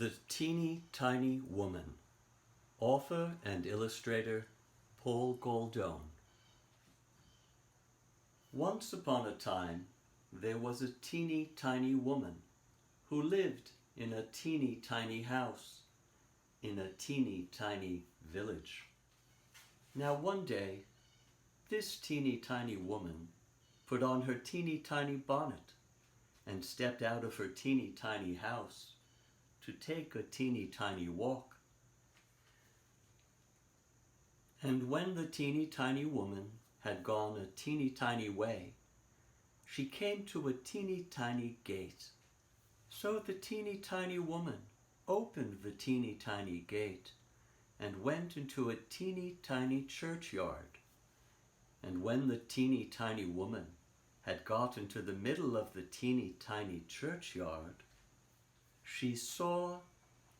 The Teeny Tiny Woman. Author and illustrator Paul Goldone. Once upon a time, there was a teeny tiny woman who lived in a teeny tiny house in a teeny tiny village. Now one day, this teeny tiny woman put on her teeny tiny bonnet and stepped out of her teeny tiny house to take a teeny tiny walk. And when the teeny tiny woman had gone a teeny tiny way, she came to a teeny tiny gate. So the teeny tiny woman opened the teeny tiny gate and went into a teeny tiny churchyard. And when the teeny tiny woman had got into the middle of the teeny tiny churchyard, she saw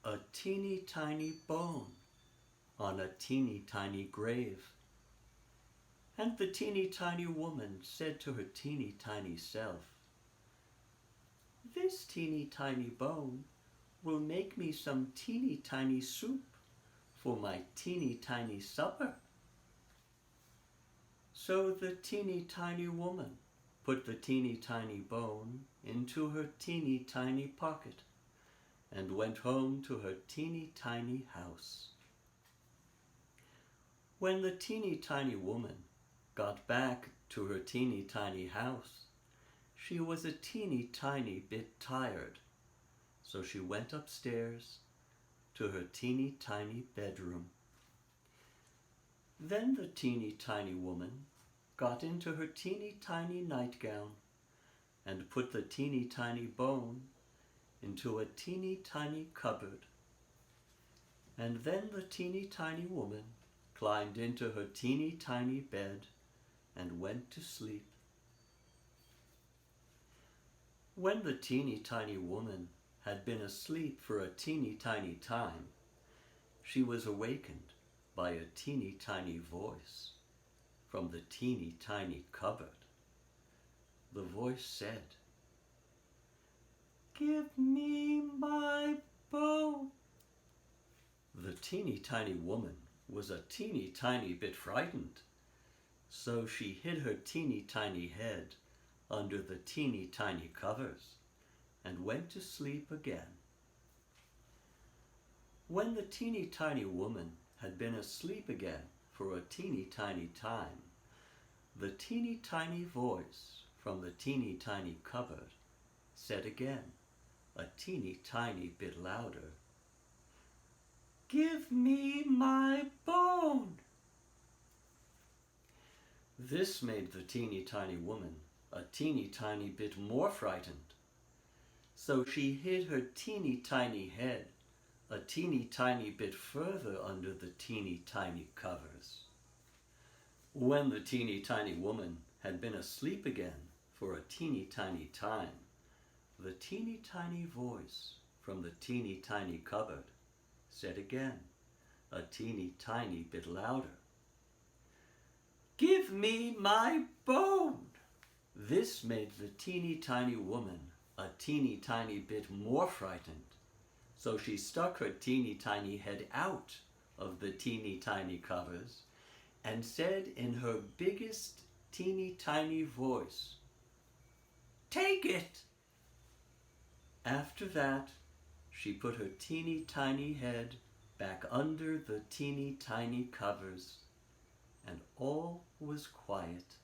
a teeny tiny bone on a teeny tiny grave. And the teeny tiny woman said to her teeny tiny self, "This teeny tiny bone will make me some teeny tiny soup for my teeny tiny supper." So the teeny tiny woman put the teeny tiny bone into her teeny tiny pocket and went home to her teeny tiny house. When the teeny tiny woman got back to her teeny tiny house, she was a teeny tiny bit tired, so she went upstairs to her teeny tiny bedroom. Then the teeny tiny woman got into her teeny tiny nightgown and put the teeny tiny bone into a teeny tiny cupboard. And then the teeny tiny woman climbed into her teeny tiny bed and went to sleep. When the teeny tiny woman had been asleep for a teeny tiny time, she was awakened by a teeny tiny voice from the teeny tiny cupboard. The voice said, "Give me my bone." The teeny tiny woman was a teeny tiny bit frightened, so she hid her teeny tiny head under the teeny tiny covers and went to sleep again. When the teeny tiny woman had been asleep again for a teeny tiny time, the teeny tiny voice from the teeny tiny cupboard said again, a teeny tiny bit louder, "Give me my bone." This made the teeny tiny woman a teeny tiny bit more frightened, so she hid her teeny tiny head a teeny tiny bit further under the teeny tiny covers. When the teeny tiny woman had been asleep again for a teeny tiny time, the teeny tiny voice from the teeny tiny cupboard said again, a teeny tiny bit louder, "Give me my bone." This made the teeny tiny woman a teeny tiny bit more frightened, so she stuck her teeny tiny head out of the teeny tiny covers and said in her biggest teeny tiny voice, "Take it." After that, she put her teeny tiny head back under the teeny tiny covers, and all was quiet.